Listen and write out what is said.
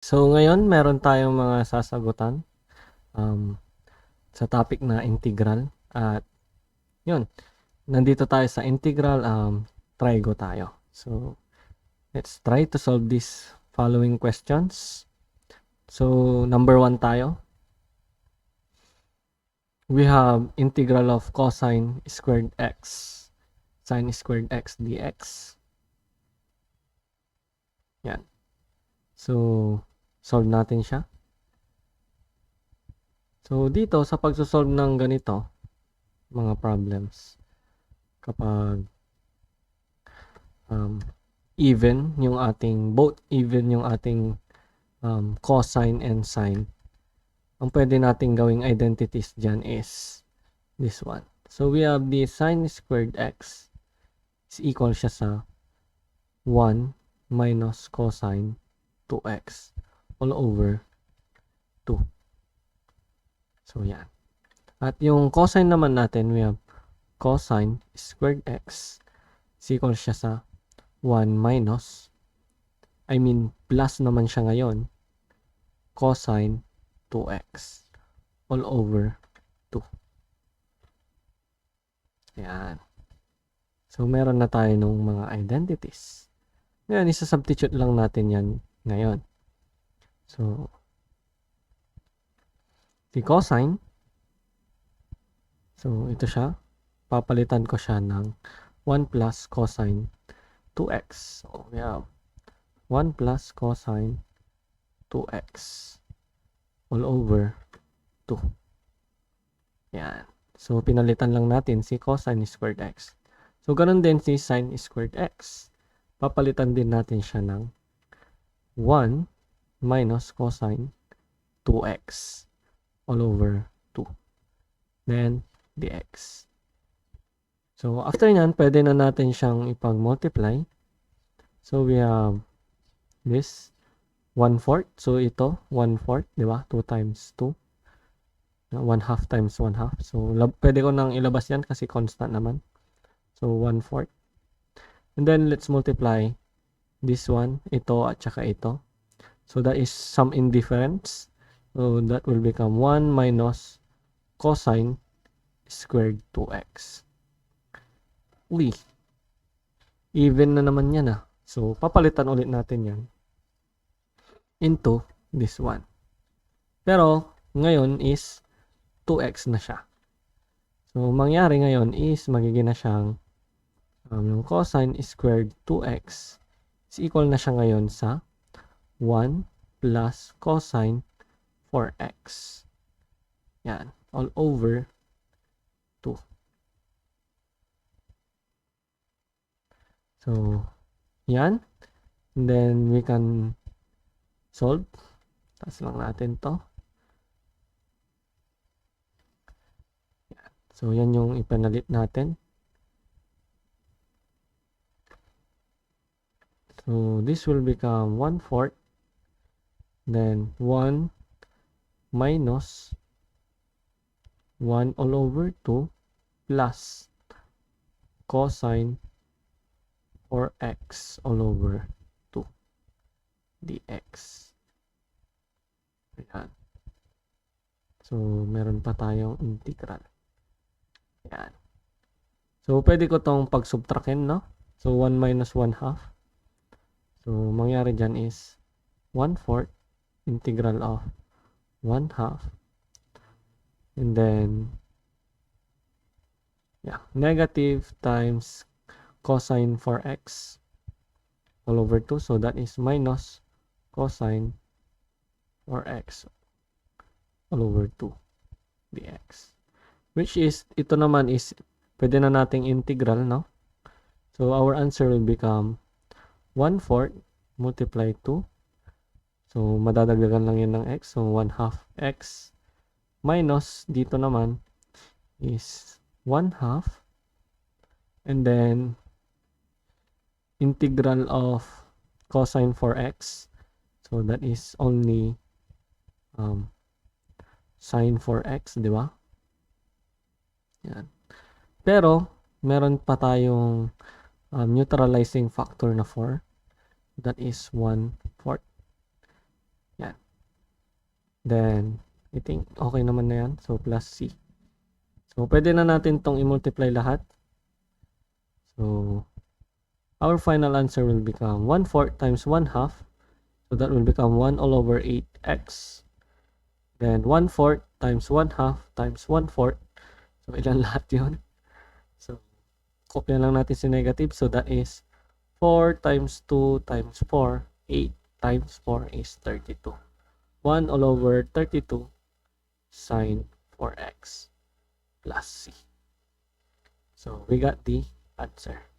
So ngayon meron tayong mga sasagutan um, sa topic na integral at yun, nandito tayo sa integral, try go tayo. So let's try to solve these following questions. So number 1 tayo. We have integral of cosine squared x, sine squared x dx. Yan. So solve natin siya. So dito sa pagsosolve ng ganito, mga problems, kapag even yung ating, both even yung ating cosine and sine, ang pwede nating gawing identities dyan is this one. So we have the sine squared x is equal siya sa 1 minus cosine 2x all over 2. So yan. At yung cosine naman natin, we have cosine squared x is equal siya sa 1 minus, plus naman siya ngayon, cosine 2x all over 2. Ayan. So, meron na tayo nung mga identities. Ngayon, isa-substitute lang natin yan ngayon. So, the cosine, so ito siya, papalitan ko siya ng 1 plus cosine 2x. So, we have 1 plus cosine 2x all over 2. Yan. So, pinalitan lang natin si cosine squared x. So, ganun din si sine squared x. Papalitan din natin siya ng 1 minus cosine 2x all over 2. Then, dx. So, after nyan, pwede na natin siyang ipag-multiply. So, we have this 1/4. So, ito, 1/4, di ba? 2 times 2. 1/2 times 1/2. So, pwede ko nang ilabas yan kasi constant naman. So, 1/4. And then, let's multiply this one, ito, at saka ito. So, that is sum in difference. So, that will become 1 minus cosine squared 2x. Uy, even na naman yan ah. So, papalitan ulit natin yan into this one. Pero, ngayon is 2x na siya. So, mangyari ngayon is magiging na siyang yung cosine squared 2x is equal na siya ngayon sa 1 plus cosine 4x. Yan. All over 2. So, yan. And then, we can solve. Taas lang natin to. Yan. So, yan yung ipanalit natin. So, this will become 1/4. Then, 1 minus 1 all over 2 plus cosine 4x all over 2 dx. Ayan. So, meron pa tayong integral. Ayan. So, pwede ko tong pag-subtractin, no? So, 1 minus 1/2. So, mangyari dyan is 1/4 integral of 1/2. And then, negative times cosine 4x all over 2. So, that is minus cosine 4x all over 2 dx. Which is, ito naman is, pwede na nating integral, no? So, our answer will become 1/4 multiply 2. So, madadagdagan lang yun ng x. So, 1/2 x minus dito naman is 1/2. And then, integral of cosine 4x. So, that is only sine 4x, di ba? Yan. Pero, meron pa tayong neutralizing factor na 4. That is 1/4. Then, I think okay naman na yan. So, plus C. So, pwede na natin tong i-multiply lahat. So, our final answer will become 1/4 times 1/2. So, that will become 1 all over 8x. Then, 1/4 times 1/2 times 1/4. So, ilan lahat yun? So, kopya lang natin si negative. So, that is 4 times 2 times 4. 8 times 4 is 32. 1 all over 32 sine 4x plus C. So, we got the answer.